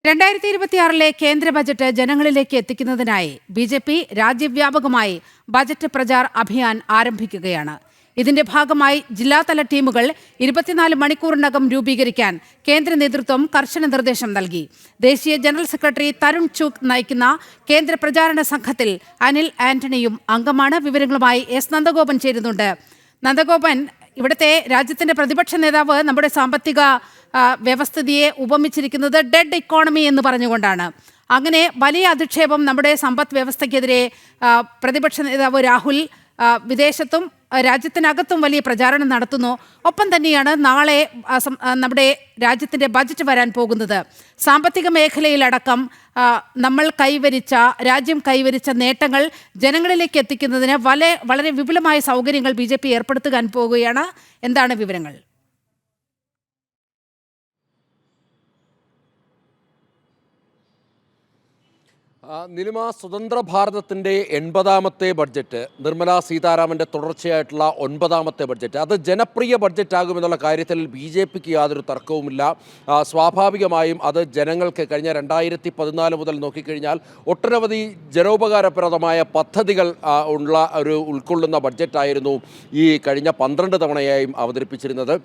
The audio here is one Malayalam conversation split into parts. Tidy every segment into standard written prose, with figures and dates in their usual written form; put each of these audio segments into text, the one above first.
2026 കേന്ദ്ര ബജറ്റ് ജനങ്ങളിലേക്ക് എത്തിക്കുന്നതിനായി ബി.ജെ.പി. രാജ്യവ്യാപകമായി ബജറ്റ് പ്രചാർ അഭിയാൻ ആരംഭിക്കുകയാണ്. ഇതിന്റെ ഭാഗമായി ജില്ലാതല ടീമുകൾ 24 മണിക്കൂറിനകം രൂപീകരിക്കാൻ കേന്ദ്ര നേതൃത്വം കർശന നിർദ്ദേശം നൽകി. ദേശീയ ജനറൽ സെക്രട്ടറി തരുൺ ചുഗ് നയിക്കുന്ന കേന്ദ്ര പ്രചാരണ സംഘത്തിൽ അനിൽ ആന്റണിയും അംഗമാണ്. വിവരങ്ങളുമായി എസ് നന്ദഗോപൻ ചേരുന്നുണ്ട്. നന്ദഗോപൻ, ഇവിടുത്തെ രാജ്യത്തിന്റെ പ്രതിപക്ഷ നേതാവ് നമ്മുടെ സാമ്പത്തിക വ്യവസ്ഥിതിയെ ഉപമിച്ചിരിക്കുന്നത് ഡെഡ് ഇക്കോണമി എന്ന് പറഞ്ഞുകൊണ്ടാണ്. അങ്ങനെ വലിയ അധിക്ഷേപം നമ്മുടെ സമ്പദ് വ്യവസ്ഥയ്ക്കെതിരെ പ്രതിപക്ഷ നേതാവ് രാഹുൽ വിദേശത്തും രാജ്യത്തിനകത്തും വലിയ പ്രചാരണം നടത്തുന്നു. ഒപ്പം തന്നെയാണ് നാളെ നമ്മുടെ രാജ്യത്തിൻ്റെ ബജറ്റ് വരാൻ പോകുന്നത്. സാമ്പത്തിക മേഖലയിലടക്കം രാജ്യം കൈവരിച്ച നേട്ടങ്ങൾ ജനങ്ങളിലേക്ക് എത്തിക്കുന്നതിന് വളരെ വിപുലമായ സൗകര്യങ്ങൾ ബി.ജെ.പി. ഏർപ്പെടുത്താൻ പോകുകയാണ്. എന്താണ് വിവരങ്ങൾ? നിലിമ, സ്വതന്ത്ര ഭാരതത്തിൻ്റെ 80ാമത്തെ ബഡ്ജറ്റ്, നിർമ്മലാ സീതാരാമൻ്റെ തുടർച്ചയായിട്ടുള്ള 9ാമത്തെ ബഡ്ജറ്റ്, അത് ജനപ്രിയ ബഡ്ജറ്റാകുമെന്നുള്ള കാര്യത്തിൽ ബി.ജെ.പിക്ക് യാതൊരു തർക്കവുമില്ല. സ്വാഭാവികമായും അത് ജനങ്ങൾക്ക് കഴിഞ്ഞ 2014 മുതൽ നോക്കിക്കഴിഞ്ഞാൽ ഒട്ടനവധി ജനോപകാരപ്രദമായ പദ്ധതികൾ ഉൾക്കൊള്ളുന്ന ബഡ്ജറ്റായിരുന്നു ഈ കഴിഞ്ഞ 12 തവണയായും അവതരിപ്പിച്ചിരുന്നത്.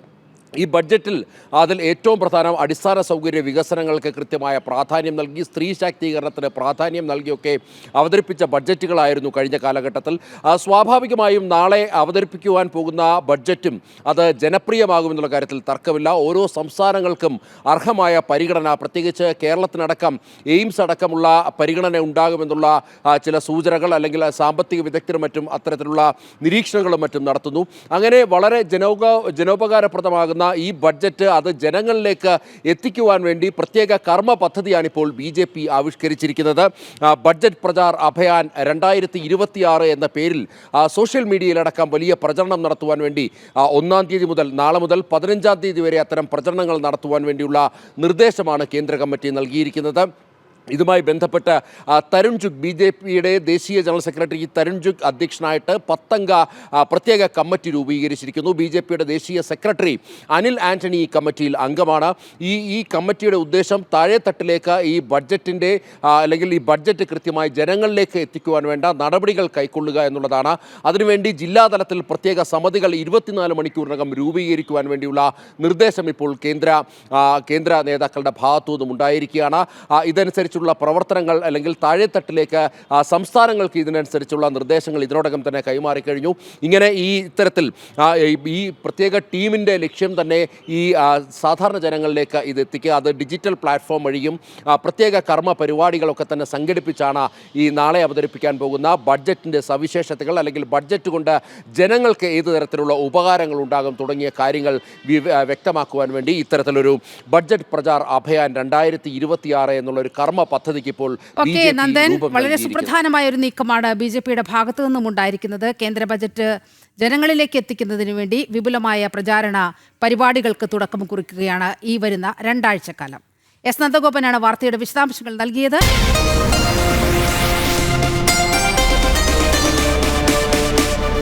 ഈ ബഡ്ജറ്റിൽ അതിൽ ഏറ്റവും പ്രധാനം അടിസ്ഥാന സൗകര്യ വികസനങ്ങൾക്ക് കൃത്യമായ പ്രാധാന്യം നൽകി, സ്ത്രീ ശാക്തീകരണത്തിന് പ്രാധാന്യം നൽകിയൊക്കെ അവതരിപ്പിച്ച ബഡ്ജറ്റുകളായിരുന്നു കഴിഞ്ഞ കാലഘട്ടത്തിൽ. സ്വാഭാവികമായും നാളെ അവതരിപ്പിക്കുവാൻ പോകുന്ന ബഡ്ജറ്റും അത് ജനപ്രിയമാകുമെന്നുള്ള കാര്യത്തിൽ തർക്കമില്ല. ഓരോ സംസ്ഥാനങ്ങൾക്കും അർഹമായ പരിഗണന, പ്രത്യേകിച്ച് കേരളത്തിനടക്കം എയിംസ് അടക്കമുള്ള പരിഗണന ഉണ്ടാകുമെന്നുള്ള ചില സൂചനകൾ അല്ലെങ്കിൽ സാമ്പത്തിക വിദഗ്ധരും മറ്റും അത്തരത്തിലുള്ള നിരീക്ഷണങ്ങളും മറ്റും നടത്തുന്നു. അങ്ങനെ വളരെ ജനോപകാരപ്രദമാകുന്ന ഈ ബഡ്ജറ്റ് അത് ജനങ്ങളിലേക്ക് എത്തിക്കുവാൻ വേണ്ടി പ്രത്യേക കർമ്മ പദ്ധതിയാണിപ്പോൾ ബി.ജെ.പി. ആവിഷ്കരിച്ചിരിക്കുന്നത്. ബഡ്ജറ്റ് പ്രചാർ അഭിയാൻ 2026 എന്ന പേരിൽ സോഷ്യൽ മീഡിയയിലടക്കം വലിയ പ്രചരണം നടത്തുവാൻ വേണ്ടി 1-ാം തീയതി മുതൽ നാളെ മുതൽ 15-ാം തീയതി വരെ അത്തരം പ്രചരണങ്ങൾ നടത്തുവാൻ വേണ്ടിയുള്ള നിർദ്ദേശമാണ് കേന്ദ്ര കമ്മിറ്റി നൽകിയിരിക്കുന്നത്. ഇതുമായി ബന്ധപ്പെട്ട് തരുൺ ചുഗ്, ബി.ജെ.പിയുടെ ദേശീയ ജനറൽ സെക്രട്ടറി തരുൺ ചുഗ് അധ്യക്ഷനായിട്ട് 10-അംഗ പ്രത്യേക കമ്മിറ്റി രൂപീകരിച്ചിരിക്കുന്നു. ബി.ജെ.പിയുടെ ദേശീയ സെക്രട്ടറി അനിൽ ആന്റണി ഈ കമ്മിറ്റിയിൽ അംഗമാണ്. ഈ കമ്മിറ്റിയുടെ ഉദ്ദേശം താഴെത്തട്ടിലേക്ക് ഈ ബഡ്ജറ്റിൻ്റെ അല്ലെങ്കിൽ ഈ ബഡ്ജറ്റ് കൃത്യമായി ജനങ്ങളിലേക്ക് എത്തിക്കുവാൻ വേണ്ട നടപടികൾ കൈക്കൊള്ളുക എന്നുള്ളതാണ്. അതിനുവേണ്ടി ജില്ലാതലത്തിൽ പ്രത്യേക സമിതികൾ 24 മണിക്കൂറിനകം രൂപീകരിക്കുവാൻ വേണ്ടിയുള്ള നിർദ്ദേശം ഇപ്പോൾ കേന്ദ്ര നേതാക്കളുടെ ഭാഗത്തു നിന്നും ഉണ്ടായിരിക്കുകയാണ്. ഇതനുസരിച്ച് പ്രവർത്തനങ്ങൾ അല്ലെങ്കിൽ താഴെത്തട്ടിലേക്ക് സംസ്ഥാനങ്ങൾക്ക് ഇതിനനുസരിച്ചുള്ള നിർദ്ദേശങ്ങൾ ഇതിനോടകം തന്നെ കൈമാറിക്കഴിഞ്ഞു. ഇങ്ങനെ ഇത്തരത്തിൽ ഈ പ്രത്യേക ടീമിൻ്റെ ലക്ഷ്യം തന്നെ ഈ സാധാരണ ജനങ്ങളിലേക്ക് ഇത് എത്തിക്കുക. അത് ഡിജിറ്റൽ പ്ലാറ്റ്ഫോം വഴിയും പ്രത്യേക കർമ്മ പരിപാടികളൊക്കെ തന്നെ സംഘടിപ്പിച്ചാണ് ഈ നാളെ അവതരിപ്പിക്കാൻ പോകുന്ന ബഡ്ജറ്റിൻ്റെ സവിശേഷതകൾ അല്ലെങ്കിൽ ബഡ്ജറ്റ് കൊണ്ട് ജനങ്ങൾക്ക് ഏത് തരത്തിലുള്ള ഉപകാരങ്ങൾ ഉണ്ടാകും തുടങ്ങിയ കാര്യങ്ങൾ വ്യക്തമാക്കുവാൻ വേണ്ടി ഇത്തരത്തിലൊരു ബഡ്ജറ്റ് പ്രചാർ അഭിയാൻ 2026 എന്നുള്ളൊരു കർമ്മ പദ്ധതിക്ക് ഇപ്പോൾ നന്ദൻ, വളരെ സുപ്രധാനമായ ഒരു നീക്കമാണ് ബി.ജെ.പിയുടെ ഭാഗത്തു നിന്നും ഉണ്ടായിരിക്കുന്നത്. കേന്ദ്ര ബജറ്റ് ജനങ്ങളിലേക്ക് എത്തിക്കുന്നതിന് വേണ്ടി വിപുലമായ പ്രചാരണ പരിപാടികൾക്ക് തുടക്കം കുറിക്കുകയാണ് ഈ വരുന്ന 2 ആഴ്ചക്കാലം. എസ് നന്ദഗോപനാണ് വാർത്തയുടെ വിശദാംശങ്ങൾ നൽകിയത്.